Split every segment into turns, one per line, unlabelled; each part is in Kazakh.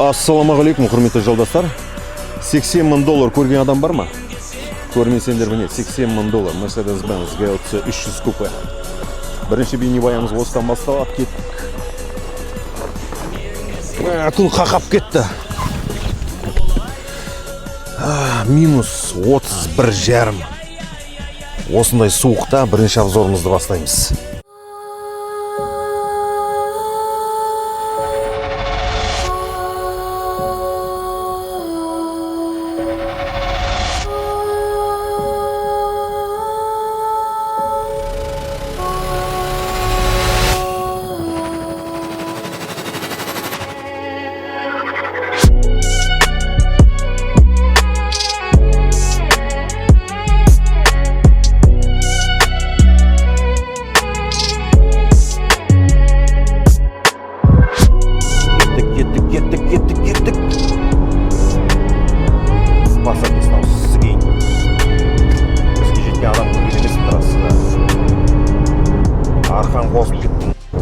Ассаламағалейкум, құрметті жолдастар. 80 мың доллар көрген адам бар ма? Көрмесеңдер міне, 80 мың доллар Mercedes-Benz GLC 300 купе. Бірінші бейнебаянымыз осыдан басталып кеттік. Күн қақап кетті. Минус 31,5. Осындай суықта бірінші обзорымызды бастаймыз.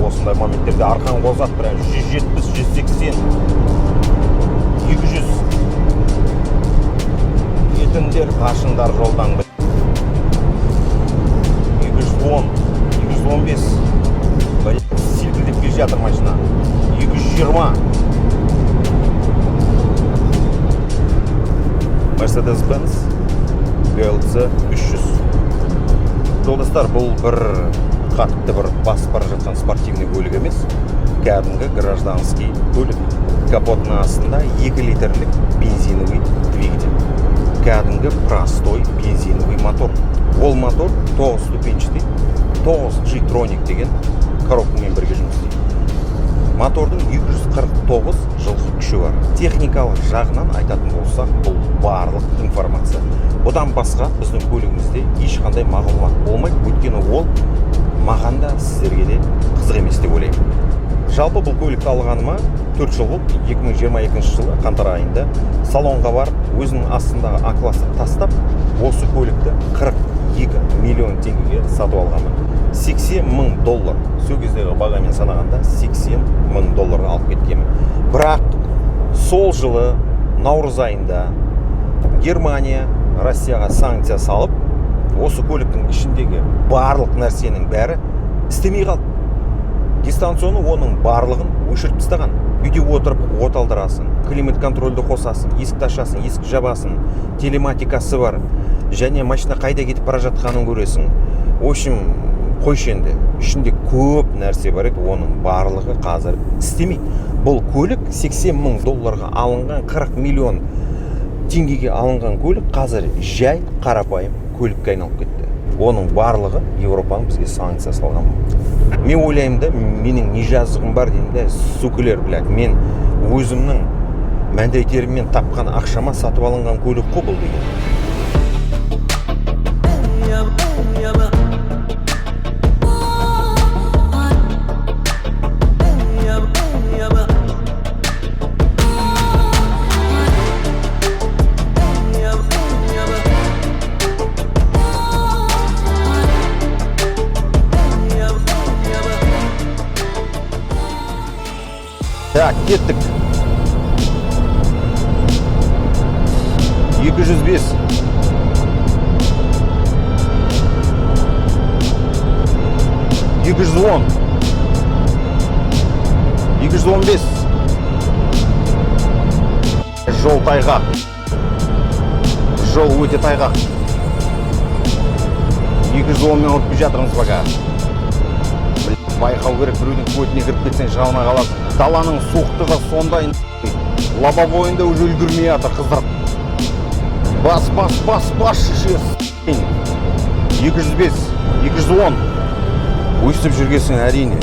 Осындай моменттерде арқан қозат бір 170, 180, 200 етіндер, қашындар жолдан 210, 215 силкілдеп келе жатыр машина, 220 Mercedes-Benz GLC 300. Жолдастар, бұл бір қатты бір басып бара жатқан спортивный көлік емес, кәдімгі гражданский көлік. Капотының астында 2 литрлік бензиновый двигатель. Кәдімгі простой бензиновый мотор. Ол мотор 9 ступенчатый 9G Tronic деген коробкамен бірге жұмыс істейді. Мотордың 249 жылғы күші бар. Техникалық жағынан айтатын болсақ, бұл барлық информация. Одан басқа біздің көлігімізде ешқандай мағлұмат болмайды, өйткені ол маған да сіздерге де қызық емес деп ойлаймын. Жалпы бұл көлікті алғаныма 4 жыл болды. 2022 жылы қаңтар айында салонға барып, өзінің астындағы А-класты тастап, осы көлікті 42 миллион теңгеге сатып алғанмын. 80 мың доллар. Сол кездегі бағамен санағанда 80 мың долларға алып кеткенмін. Бірақ сол жылы наурыз айында Германия Россияға санкция салып, осы көліктің ішіндегі барлық нәрсенің бәрі істемей қалды. Дистанцияны оның барлығын өшіріп тастаған. Үйде отырып от алдырасың, климат контрольді қосасың, есік ашасың, есік жабасың, телематикасы бар, және машина қайда кетіп бара жатқанын көресің. В общем, қойшы енді, ішінде көп нәрсе бар еді, оның барлығы қазір істемейді. Бұл көлік 80 мың долларға алынған, 40 миллион теңгеге алынған көлік қазір жай қарапайым көлікке айналып кетті. Оның барлығы Европаның бізге санкция салған. Мен ойлаймын да, менің не жазығым бар деймін да, сукілер, блядь, мен өзімнің мәндейтеріммен тапқан ақшама сатып алынған көлік қой бұл деген. Так, кеттік. 205. $210. 215. Жол тайғақ. Жол өте тайғақ. 210 мен өтпей жатырмыз баға. Байқау керек, біреудің көтіне кіріп кетсең жағына қаласың. Даланың суықтығы сондай, лобовойында уже үлгірмей атыр қыздырып. Бас, шешес. 205, 210. Өстіп жүргесің әрине.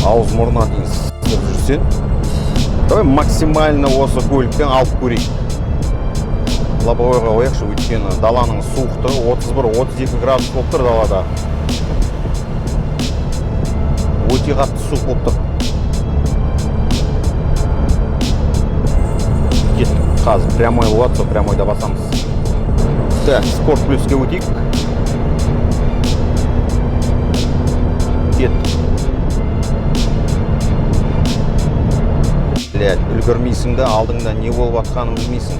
Ауыз мұрна дейін сіздеп жүрсен. Давай максимально осы көліктен алып көрейік. Лобовойға қояқшы, өйткені даланың суықтығы 31-32 градус болып тұр далада. Өте қатты суық болып тұр. Кеттік. Қазір прямой болады, сол прямойда басамыз. Так, спорт плюске өтейік. Кеттік. Блядь, үлгірмейсің да, алдыңда не болып атқанын білмейсің.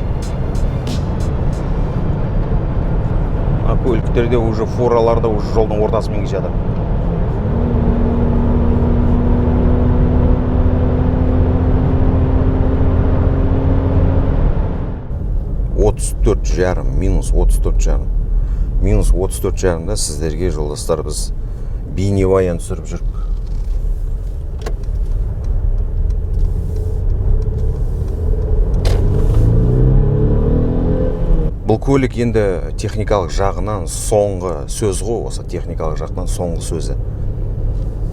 Көліктерде уже фураларда уже жолдың ортасымен келе жатыр. минус 34,5-да сіздерге, жолдастар, біз бейнебаян түсіріп жүріп. Бұл көлік енді техникалық жағынан соңғы сөз ғой, осы техникалық жағынан соңғы сөзі.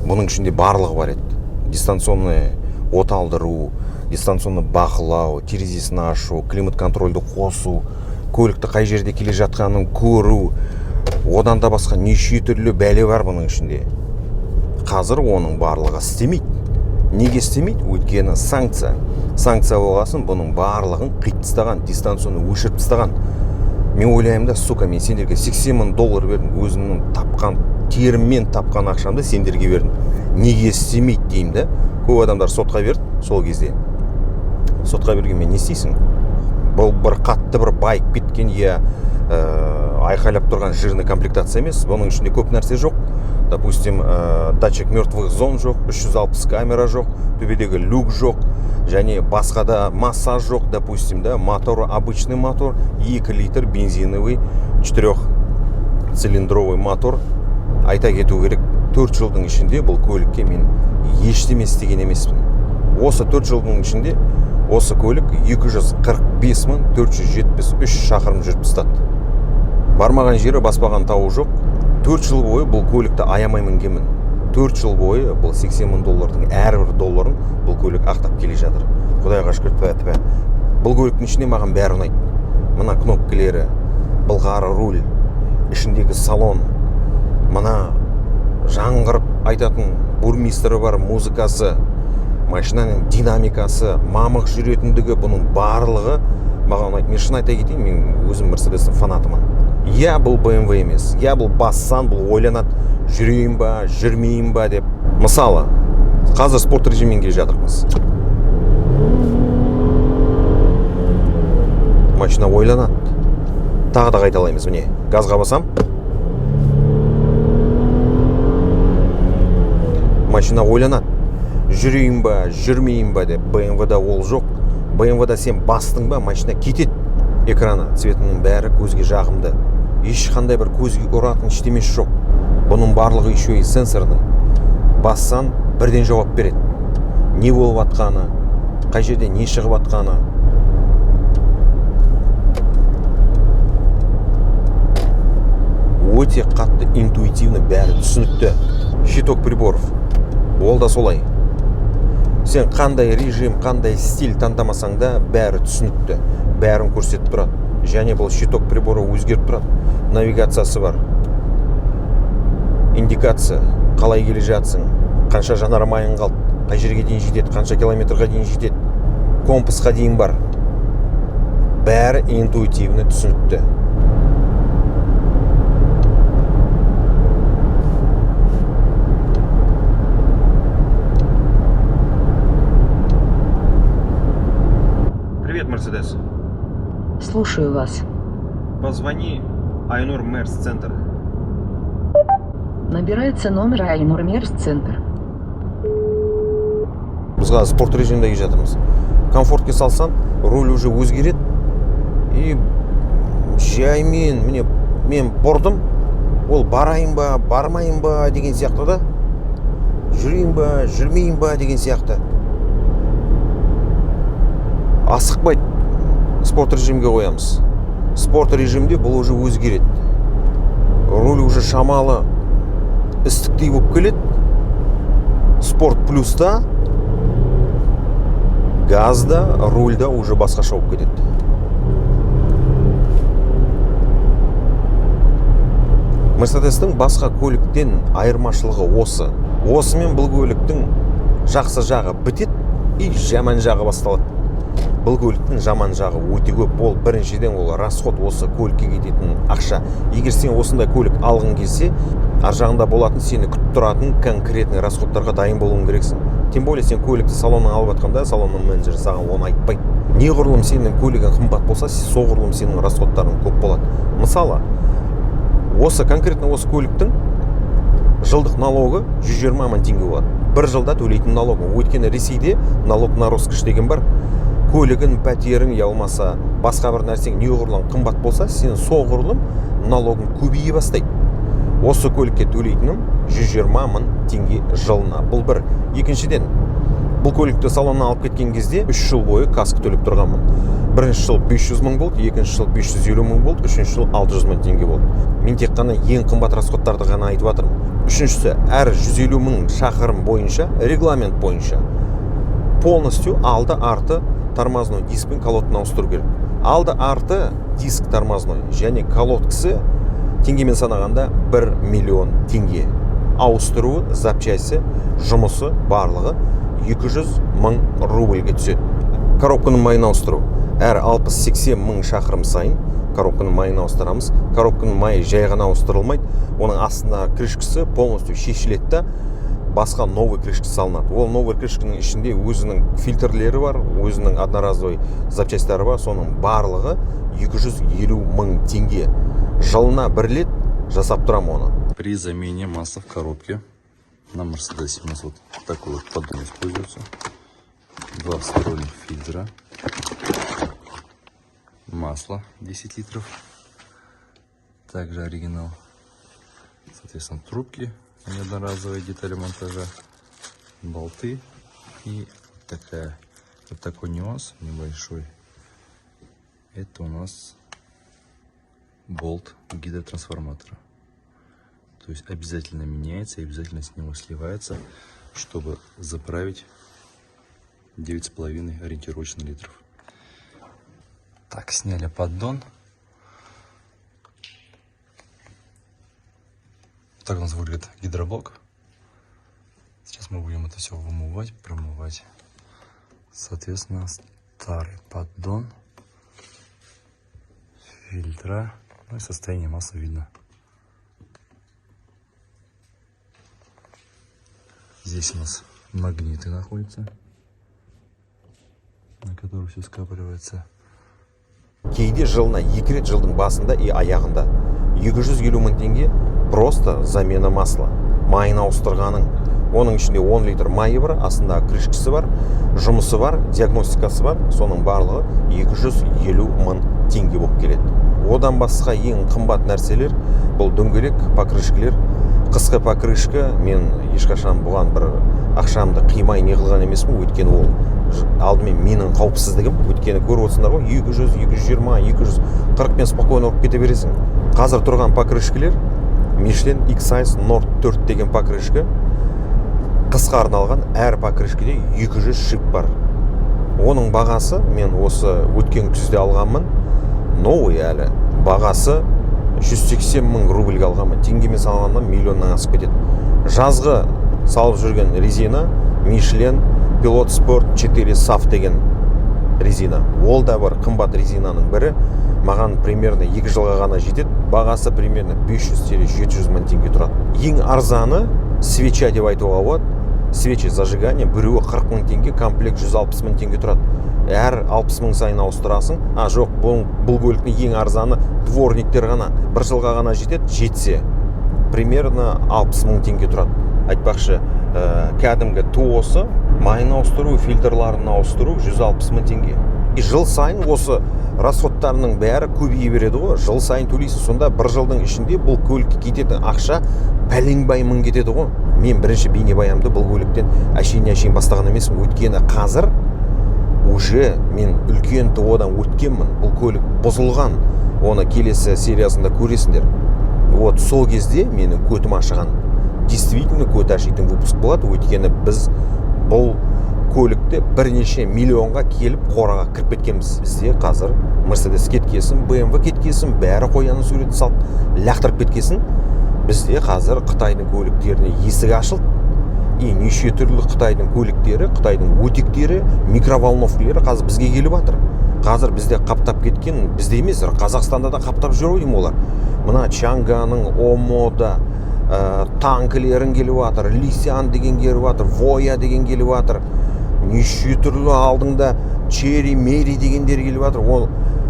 Бұның ішінде барлығы бар еді. Дистанционный от алдыру, дистанционный бақылау, терезесін ашу, климат контрольді қосу, көлікті қай жерде келе жатқанын көру, одан да басқа неше түрлі бәле бар бұның ішінде. Қазір оның барлығы істемейді. Неге істемейді? Өйткені санкция болғасын, бұның барлығын қиып тастаған, дистанцияны өшіріп тастаған. Мен ойлаймын да, сука, мен сендерге $80,000 бердім, өзімнің тапқан, теріммен тапқан ақшамды сендерге бердім. Неге істемейді деймін да? Көп адамдар сотқа берді сол кезде. Сотқа бергенмен не істейсің? Бұл бір қатты бір байып кеткен, айқайлап тұрған жирный комплектация емес. Бұның ішінде көп нәрсе жоқ. Допустим, датчик мертвых зон жоқ, 360 камера жоқ, төбедегі люк жоқ, және басқа да массаж жоқ. Допустим, да, моторы обычный мотор, 2 литр бензиновый 4-цилиндровый мотор. Айта кету керек, 4 жылдың ішінде бұл көлікке мен ештеме істеген емеспін. Осы 4 жылдың ішінде осы көлік 245,473 шақырым жүріп тастады. Бармаған жері, баспаған тауы жоқ. 4 жыл бойы бұл көлікті аямай мінгенмін. 4 жыл бойы бұл $80,000 әрбір долларын бұл көлік ақтап келе жатыр. Құдайға шүкір, тіпә. Бұл көліктің ішінде маған бәрі ұнайды. Мына кнопкілері, былғары руль, ішіндегі салон, мына жаңғырып айтатын бурмистері бар музыкасы, машинаның динамикасы, мамық жүретіндігі, бұның барлығы маған ұнайды. Мен шын айта кетейін, мен өзім Мерседестің фанатымын. Бұл BMW емес, бұл бассан, бұл ойланады, жүрейін ба, жүрмейін ба деп. Мысалы, қазір спорт режиммен келе жатырмыз. Машина ойланады. Тағы да қайталаймыз, міне. Газға басам. Машина ойланады. Жүрейін ба, жүрмейін ба деп. BMW-да ол жоқ. BMW-да сен бастың ба, машина кетеді. Экраны, цветінің бәрі көзге жағымды. Ешқандай бір көзге ұратын ештемесі жоқ. Бұның барлығы еще и сенсорный. Бассан бірден жауап береді. Не болып атқаны, қай жерде не шығып атқаны. Өте қатты интуитивно, бәрі түсінікті. Щиток приборов. Ол да солай. Сен қандай режим, қандай стиль таңдамасаң да бәрі түсінікті. Бәрін көрсетіп тұрады. Және бұл щиток приборы өзгеріп тұрады. Навигациясы бар. Индикация, қалай келе жатсың, қанша жанармайың қалды, қай жерге дейін жетеді, қанша километрға дейін жетеді, компасқа дейін бар. Бәрі интуитивно түсінікті. Привет, Мерседес.
Слушаю вас.
Позвони Айнур Мерс-центр.
Набирается номер Айнур Мерс-центр.
Біз қазір спорт режимінде келе жатырмыз. Комфортке салсам, руль уже өзгереді. И жаймен, мен бұрдым, ол барайын ба, бармайын ба деген сияқты да. Жүрейін ба, жүрмейін ба деген сияқты. Асықпайды. Спорт режимге қоямыз. Спорт режимде бұл уже өзгереді. Руль уже шамалы істіктей болып келеді. Спорт плюста, газда, рульда уже басқаша болып кетеді. Мерседестің басқа көліктен айырмашылығы осы. Осымен бұл көліктің жақсы жағы бітеді и жаман жағы басталады. Бұл көліктің жаман жағы өте көп. Ол біріншіден ол расход, осы көлікке кететін ақша. Егер сен осындай көлік алғың келсе, ар жағында болатын, сені күтіп тұратын конкретный расходтарға дайын болуың керексің. Тем более сен көлікті салоннан алып жатқанда салонның менеджері саған оны айтпайды. Неғұрлым сенің көлігің қымбат болса, соғұрлым сенің расходтарың көп болады. Мысалы, конкретно осы көліктің жылдық налогы 120 мың теңге болады. Бір жылда төлейтін налогы. Өйткені Ресейде налог на роскошь деген бар. Көлігін, пәтерің, болмаса басқа бір нәрсең неғұрлым қымбат болса, сен соғұрлым налогың көбейе бастайды. Осы көлікке төлейтінім 120 мың теңге жылына. Бұл бір. Екіншіден, бұл көлікті салоннан алып кеткен кезде 3 жыл бойы каска төлеп тұрғанмын. Бірінші жыл 500 мың болды, екінші жыл 550 мың болды, үшінші жыл 600 мың теңге болды. Мен тек қана ең қымбат расходтарды ғана айтып жатырмын. Үшіншісі, әр 150 мың шақырым бойынша, регламент бойынша полностью алды-арты тормозной диск пен колодканы ауыстыру керек. Алды-арты диск тормозной және колодкасы теңгемен санағанда 1 миллион теңге. Ауыстыру запчасти, жұмысы барлығы 200 мың рубльге түседі. Коробканың майын ауыстыру. Әр 60-80 мың шақырым сайын коробканың майын ауыстырамыз. Коробканың майы жай ғана ауыстырылмайды. Оның астында крышкасы полностью шешіледі да, басқа новый крышка салынады. Ол новый крышканың ішінде өзінің фильтрлері бар, өзінің одноразовый запчастары бар. Соның барлығы 250 мың теңге. Жылына 1 рет жасап тұрам оны.
При замене масла в коробке на Мерседесе у нас вот такой вот поддон используется. 2 сторонних фильтра. Масло 10 литров. Также оригинал. Соответственно, трубки, неодноразовые детали монтажа, болты и вот такой нюанс небольшой. Это у нас болт гидротрансформатора. То есть обязательно меняется и обязательно с него сливается, чтобы заправить 9,5 ориентировочно литров. Так, сняли поддон. Так у нас выглядит гидроблок. Сейчас мы будем это все вымывать, промывать. Соответственно, старый поддон, фильтра, ну и состояние масла видно. Здесь у нас магниты находятся, на которых все скапливается.
Кейде жылына 2 рет жылдың басында и аяғында 250 мың теңге просто замена масла. Майын ауыстырғаның. Оның ішінде 10 литр майы бар, астында крышкасы бар, жұмысы бар, диагностикасы бар. Соның барлығы 250 мың теңге болып келеді. Одан басқа ең қымбат нәрселер бұл дөңгелек покрышкалар. Қысқы покрышка, мен ешқашан бұған бір ақшамды қимай не қылған емеспін, өйткені ол алдымен менің қауіпсіздігім. Өйткені көріп отырсыңдар ғой, 200, 220, 240 пен спокойно ұрып кете бересің. Қазір тұрған покрышкалар Michelin X-Size Nord 4 деген покрышка. Қысқа арналған, әр покрышкеде 200 шип бар. Оның бағасы, мен осы өткен күзде алғанмын, новый әлі. Бағасы 180 мың рубльге алғанмын. Теңгемен салғанда миллионнан асып кетеді. Жазғы салып жүрген резина Michelin Pilot Sport 4 SAF деген резина. Ол да бір қымбат резинаның бірі. Маған примерно 2 жылға ғана жетеді. Бағасы примерно 500-700 мың теңге тұрады. Ең арзаны свеча деп айтуға болады. Свечи зажигания біреуі 40 мың теңге, комплект 160 мың теңге тұрады. Әр 60 мың сайын ауыстырасың. Жоқ, бұл көліктің ең арзаны дворниктер ғана. 1 жылға ғана жетсе примерно 60 мың теңге тұрады. Айтпақшы, кәдімгі туосы, майын ауыстыру, фильтрларын ауыстыру 160 мың теңге. Жыл сайын осы расходтарының бәрі көбейе береді ғой. Жыл сайын төлейсің. Сонда 1 жылдың ішінде бұл көлікке кететін ақша пәленбай мың кетеді ғой. Мен бірінші бейнебаямды бұл көліктен әшейін бастаған емеспін. Өйткені қазір уже мен үлкен ТО-дан өткенмін. Бұл көлік бұзылған. Оны келесі сериясында көресіңдер. Вот сол кезде менің көтім ашыған. Действительно көт ашитын выпуск болады. Өйткені біз бұл көлікті бірнеше миллионға келіп қораға кіріп кеткенбіз. Бізде қазір Mercedes кеткесін, BMW кеткесін, бәрі қоянның суретін салып лақтырып кеткесін. Бізде қазір Қытайдың көліктеріне есік ашылды. И неше түрлі Қытайдың көліктері, Қытайдың өтектері, микроволновкалары қазір бізге келіп жатыр. Қазір бізде қаптап кеткен, бізде емес, Қазақстанда да қаптап жүр деймін олар. Мына Чанганың, Омода, танкілерің келіп жатыр, Лисян деген келіп жатыр, Воя деген келіп жатыр, неше түрлі алдыңда Черри, Мери дегендер келіп жатыр.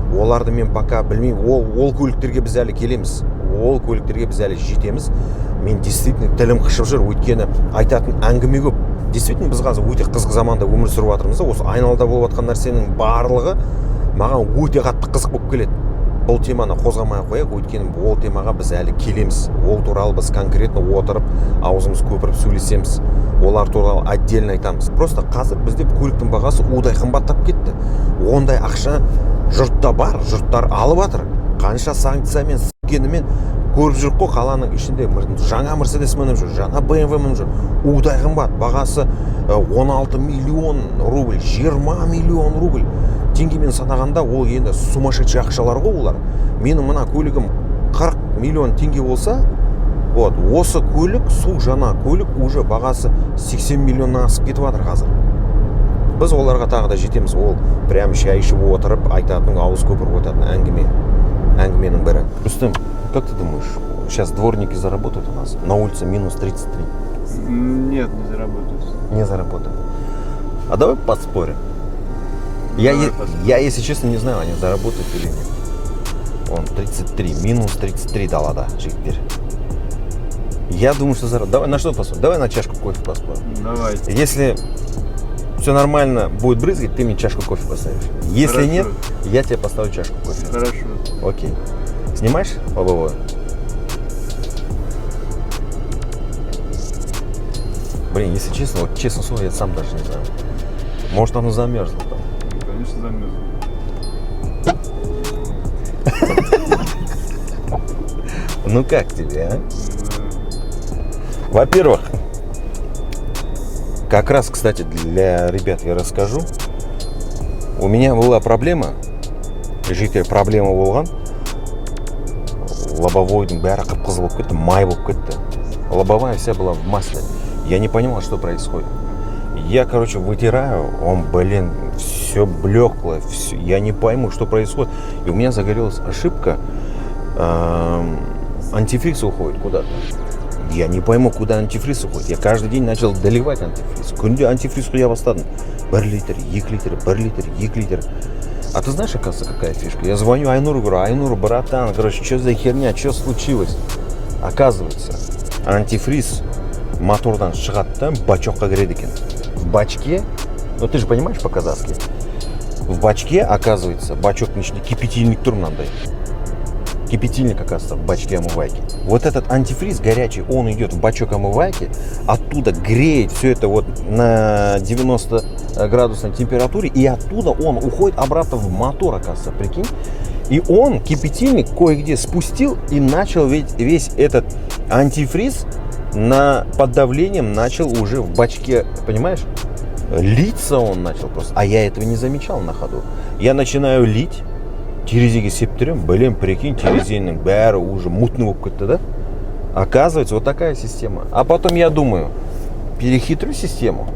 Оларды мен пока білмеймін. Ол көліктерге біз әлі келеміз. Ол көліктерге біз әлі жетеміз. Мен действительно тілім қышып жүр, өйткені айтатын әңгіме көп. Действительно біз қазір өте қызық заманда өмір сүріп жатырмыз. Осы айналада болып жатқан нәрсенің барлығы маған өте қатты қызық болып келеді. Бұл теманы қозғамай қояйық, өйткені ол темаға біз әлі келеміз. Ол туралы біз конкретно отырып, аузымыз көпіріп сөйлесеміз. Олар туралы отдельно айтамыз. Просто қазір бізде көліктің бағасы удай қымбаттап кетті. Ондай ақша жұртта бар, жұрттар алып жатыр. Қанша санкциямен сіккенімен көріп жүріп қой, қаланың ішінде жаңа Мерседес мініп жүр, жаңа BMW мініп жүр. Удай қымбат, бағасы 16 миллион рубль, 20 миллион рубль. Теңгемен санағанда ол енді сумасшедший ақшалар ғой олар. Менің мына көлігім 40 миллион теңге болса, осы көлік, су жаңа көлік уже бағасы 80 миллионнан асып кетіп жатыр қазір. Біз оларға тағы да жетеміз. Ол прям шай ішіп отырып айтатын, ауыз көпіріп отыратын әңгіменің бірі. Рустем, как ты думаешь, сейчас дворники заработают у нас? На улице минус 33.
Нет, не заработают.
Не заработают. А давай поспорим. Я, если честно, не знаю, они заработают или нет. Он 33, минус 33 дала, да, жигтер. Я думаю, что заработают. Давай на что поспорим? Давай на чашку кофе поспорим.
Давайте.
Если все нормально будет брызгать, ты мне чашку кофе поставишь. Если
Хорошо.
нет, я тебе поставлю чашку кофе.
Хорошо.
Окей. Снимаешь лобовое? Блин, если честно, вот честно слово, я сам даже не знаю. Может, оно замерзло там.
Конечно, замерзло.
Ну как тебе, а? Во-первых, как раз, кстати, для ребят я расскажу. У меня была проблема, житель проблема болған. Лобовойдың бәрі қып-қызыл болып кетті, май болып кетті. Лобовая вся была в масле. Я не понимал, что происходит. Я, короче, вытираю, он, блин, все блекло, все, я не пойму, что происходит. И у меня загорелась ошибка, антифриз уходит куда-то. Я не пойму, куда антифриз уходит. Я каждый день начал доливать антифриз. Күнде антифриз құя бастадым. 1 литр, 2 литр, 1 литр, 2 литр. А ты знаешь, оказывается, какая фишка? Я звоню Айнуру, говорю, Айнур, братан, короче, что за херня, что случилось? Оказывается, антифриз мотордан шығады да бачокқа кіреді екен. В бачке, ну ты же понимаешь по-казахски, в бачке, оказывается, бачоктың ішінде кипятильник тұр мынандай. Кипятильник, оказывается, в бачке омывайки. Вот этот антифриз горячий, он идет в бачок омывайки, оттуда греет все это вот на 90 градусной температуре, и оттуда он уходит обратно в мотор, оказывается, прикинь. И он, кипятильник, кое-где спустил и начал весь этот антифриз под давлением начал уже в бачке, понимаешь? Литься он начал просто. А я этого не замечал на ходу. Я начинаю лить. Терезеге септірем, блин, прикинь, терезенің бәрі уже мутный болып кетті, да? Оказывается, вот такая система. А потом я думаю, перехитрю систему.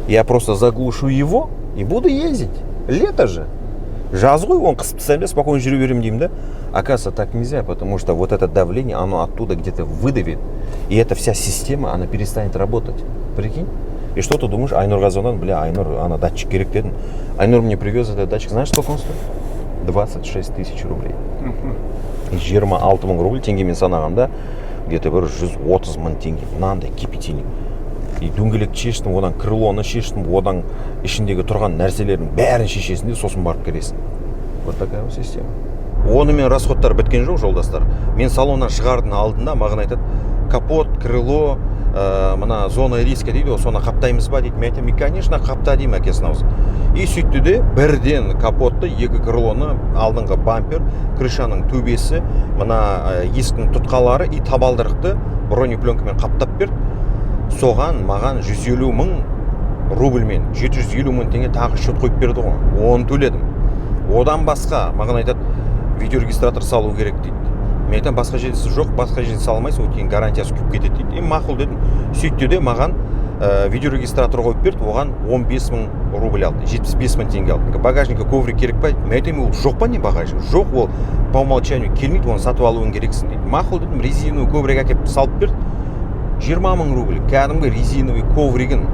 Я просто заглушу его и буду ездить. Лето же. Жаз ғой, он қысып тастаймын да, спокойно жүре беремін деймін, да? Оказывается, так нельзя, потому что вот это давление, оно оттуда где-то выдавит. И эта вся система, она перестанет работать. Прикинь? И что ты думаешь? Айнурға звондан, бля, Айнур, ана датчик керек дедім. Айнур мне привез этот датчик. Знаешь, сколько он стоит? 26 тысяч рублей. 26 мың рубль теңгемен санағанда где-то бір 130 мың теңге. Мынандай кипятильник. И дөңгелек шештім, одан крылоны шештім, одан ішіндегі тұрған нәрселердің бәрін шешесінде, сосын барып кіресің. Вот такая вот система. Онымен расходтар біткен жоқ, жолдастар. Мен салоннан шығардың алдында маған айтады, капот, крыло, мына зона риска дейді, соны қаптаймыз ба дейді. Мен айтамын, конечно, қапта деймін әкесін аузы. И сөйтті де бірден капотты, екі крылоны, алдыңғы бампер, крышаның төбесі, мына есіктің тұтқалары и табалдырықты бронепленкамен қаптап берді. Соған маған 150 мың рубльмен 750 мың теңге тағы счет қойып берді ғой. Оны төледім. Одан басқа маған айтады, видеорегистратор салу керек дейді. Мен айтам, басқа жерде жоқ, басқа жерде салмайсың, өйткені гарантиясы күйіп кетеді дейді. Мақұл дедім. Сөйтті де маған видеорегистратор қойып берді, оған 15 мың рубль алды, 75 мың теңге алды. Багажникке коврик керек па? Мен айтамын, ол жоқ па не багажник? Жоқ, ол по умолчанию келмейді, оны сатып алуың керексің дейді. Мақұл дедім, резиновый коврик әкеліп салып берді, 20 мың рубль. Кәдімгі резиновый ковригін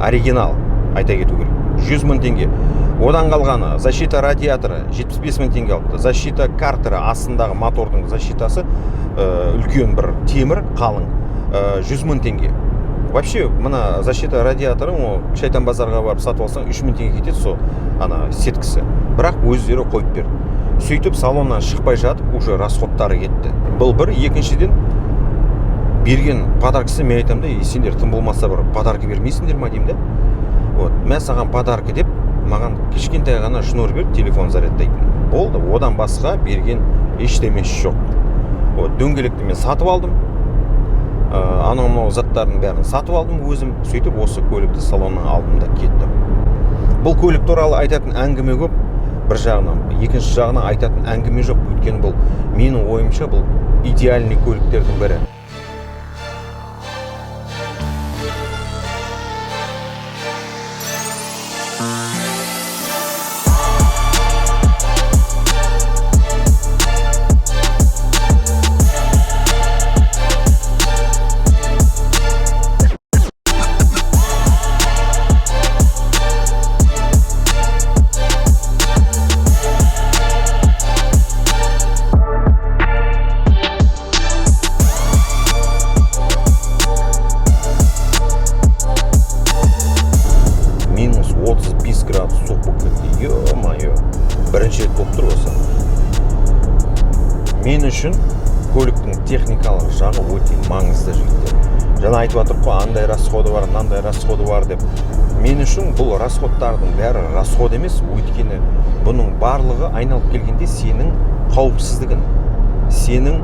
оригинал, айта кету керек, 100 мың теңге. Одан қалғаны защита радиаторы 75 мың теңге алыпты. Защита картері, астындағы мотордың защитасы үлкен бір темір, қалың, 100 мың теңге. Вообще, мына защита радиаторы, шайтан базарға барып сатып алсаң 3 мың теңге кетеді, сол ана сеткісі. Бірақ өздері қойып берді. Сөйтіп салоннан шықпай жатып, уже расходтары кетті. Бұл бір, екіншіден берген подаркасы, мен айтамын да, сендер тым болмаса бір подарка бермейсіңдер ма деймін да. Вот, мен саған подарка деп, маған кішкентай ғана шнур беріп, телефон зарядтайтын. Болды, одан басқа берген ештемесі жоқ. Вот, дөңгелекті мен сатып алдым. Анау заттардың бәрін сатып алдым өзім. Сөйтіп осы көлікті салоннан алдым да кеттім. Бұл көлік туралы айтатын әңгіме көп. Бір жағынан, екінші жағынан айтатын әңгіме жоқ. Өйткені бұл менің ойымша бұл идеальный көліктердің бірі. Бірінші рет болып тұр осы. Мен үшін көліктің техникалық жағы өте маңызды жігіттер. Жаңа айтып жатыр ғой, андай расходы бар, мынандай расходы бар деп. Мен үшін бұл расходтардың бәрі расход емес, өйткені бұның барлығы айналып келгенде сенің қауіпсіздігін, сенің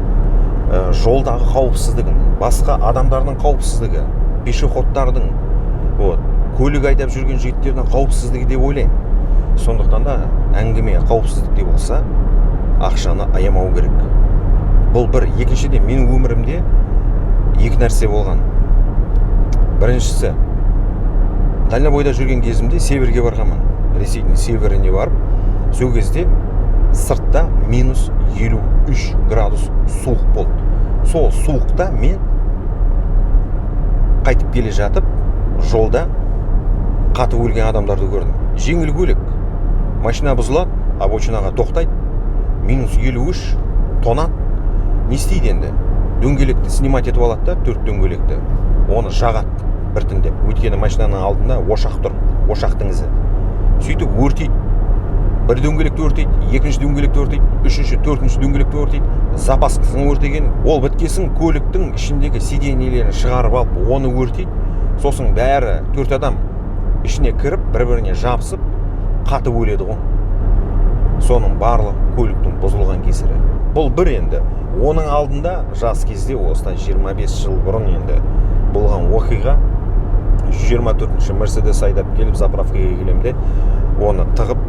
жолдағы қауіпсіздігін, басқа адамдардың қауіпсіздігі, пешеходтардың, көлік айдап жүрген жігіттердің қауіпсіздігі деп ойлаймын. Сондықтан да әңгіме қауіпсіздікте болса, ақшаны аямау керек. Бұл бір. Екіншіден, менің өмірімде екі нәрсе болған. Біріншісі, дальнобойда жүрген кезімде Северге барғанмын. Ресейдің Северіне барып, сол кезде сыртта минус 53 градус суық болды. Сол суықта мен қайтып келе жатып, жолда қатып өлген адамдарды көрдім. Жеңіл көлік. Машина бұзылады, обочинаға тоқтайды, минус 53 тонат. Не істейді енді? Дөңгелекті снимать етіп алады да, 4 дөңгелекті. Оны жағады біртіндеп. Өйткені машинаның алдында ошақ тұр, ошақтың ізі. Сөйтіп өртейді. Бір дөңгелекті өртейді, екінші дөңгелекті өртейді, үшінші, төртінші дөңгелекті өртейді. Запаскасын өртеген. Ол біткесін көліктің ішіндегі сиденьелерін шығарып алып, оны өртейді. Сосын бәрі 4 адам ішіне кіріп, бір-біріне жабысып, қатып өледі ғой. Соның барлық көліктің бұзылған кесірі. Бұл бір енді. Оның алдында жас кезде, осыдан 25 жыл бұрын енді болған оқиға, 124-ші Мерседес айдап келіп заправкаға келемде, оны тығып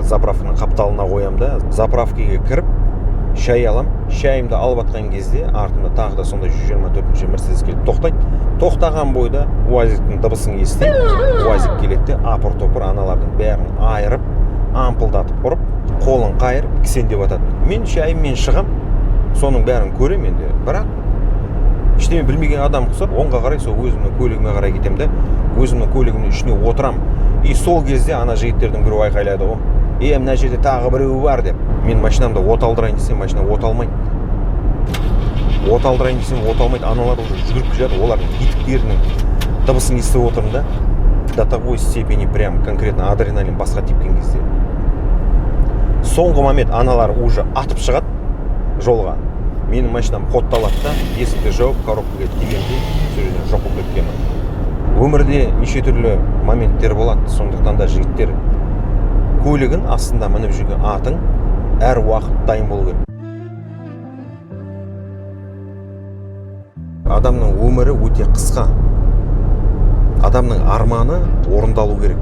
заправканың қапталына қоямда, заправкаға кіріп, шай алам. Шайымды алып атқан кезде артымда тағы да сонда 124-ші Мерседес келіп тоқтайды. Тоқтаған бойда УАЗиктің дыбысын естиді. УАЗик келеді, апыр-топыр аналардың бәрін айырып, ампылдатып ұрып, қолын қайырып, кісендеп атады. Мен шайыммен шығам, соның бәрін көрем енді. Бірақ ештеңе білмеген адам құсап, оңға қарай сол өзімнің көлігіме қарай кетем де, өзімнің көлігімнің ішіне отырам. И сол кезде ана жігіттердің біреуі айқайлады ғой. Мына жерде тағы біреуі бар деп. Мен машинамда от алдырайын десем, машина от алмайды. От алдырайын десем, от алмайды. Аналар уже жүгіріп келеді, олардың етіктерінің дыбысын естіп отырмын да. До такой степени прям конкретно адреналин басқа тепкен кезде. Соңғы момент аналар уже атып шығады жолға. Менің машинам қотталады да, есікті жауып, коробкаға тигенде сол жерден жоқ болып кеткенмін. Өмірде неше түрлі моменттер болады. Сондықтан да жігіттер, көлігін астында мініп жүрген атың әр уақыт дайын болу керек. Адамның өмірі өте қысқа. Адамның арманы орындалу керек.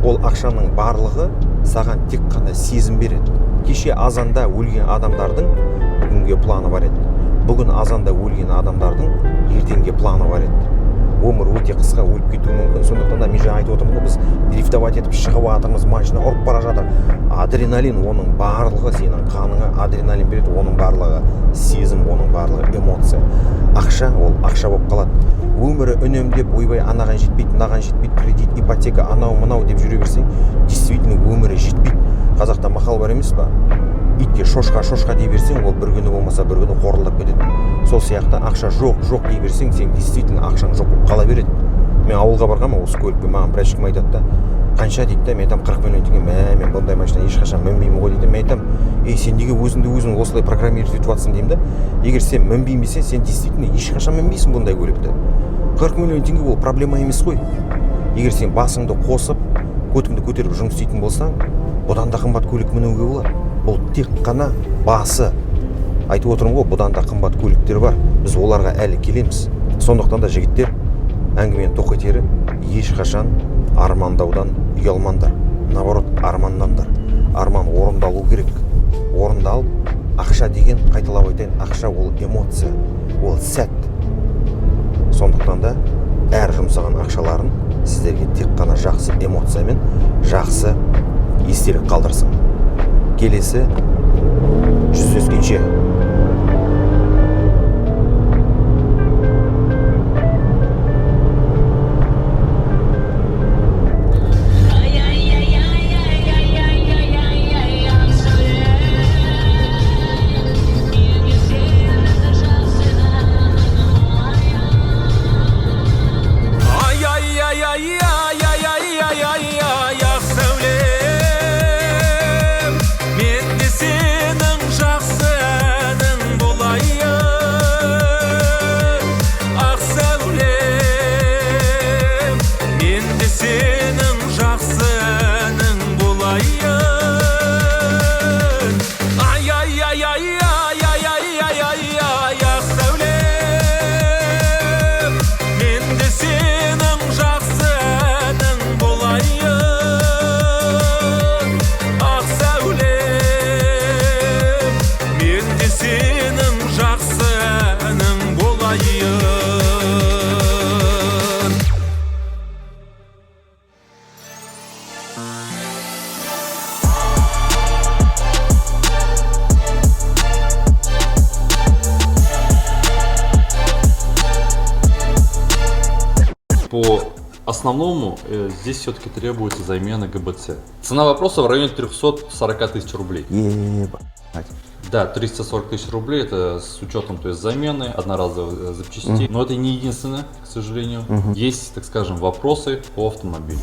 Ол ақшаның барлығы саған тек қана сезім береді. Кеше азанда өлген адамдардың бүгінге планы бар еді. Бүгін азанда өлген адамдардың ертеңге планы бар еді. өмір өте қысқа, өліп кетуі мүмкін. Сондықтан да мен жаңа айтып отырмын ғой, біз дрифтовать етіп шығып жатырмыз, машина ұрып бара жатыр. Адреналин, оның барлығы сенің қаныңа адреналин береді, оның барлығы сезім, оның барлығы эмоция. Ақша, ол ақша болып қалады. Өмірі үнемдеп, ойбай анаған жетпейді, мынаған жетпейді, кредит, ипотека, анау мынау деп жүре берсең, действительно өмірі жетпейді. Қазақта мақал бар емес па? Итке шошқа дей берсең, ол бір күні болмаса бір күні қорылдап кетеді. Сол сияқты ақша жоқ дей берсең, сен действительно ақшаң жоқ болып қала береді. Мен ауылға барғанмын осы көлікпен, маған пірәшкім айтады да, қанша дейді да, мен айтамын 40 миллион теңге. Мен бұндай машина ешқашан мінбеймін ғой дейді. Мен айтамын, сен неге өзің осылай программировать етіп жатсың деймін да. Егер сен мінбеймесең, сен действительно ешқашан мінбейсің бұндай көлікті. 40 миллион теңге ол проблема емес қой. Егер сен басыңды қосып, көтіңді көтеріп жұмыс істейтін болсаң, бұдан да қымбат көлік мінуге болады. Бұл тек қана басы. Айтып отырмын ғой, бұдан да қымбат көліктер бар. Біз оларға әлі келеміз. Сондықтан да жігіттер, әңгіменің тоқетері, ешқашан армандаудан ұялмаңдар. Наоборот, армандандар. Арман орындалу керек. Орындалып, ақша деген, қайталап айтайын, ақша ол эмоция, ол сәт. Сондықтан да әр жұмсаған ақшаларын сіздерге тек қана жақсы эмоциямен, жақсы естелік қалдырсын. Келесі жүздескенше.
По основному здесь все-таки требуется замена ГБЦ. Цена вопроса в районе 340 тысяч рублей. Да, 340 тысяч рублей, это с учетом, то есть, замены, одноразовых запчастей. Но это не единственное, к сожалению. Есть, так скажем, вопросы по автомобилю.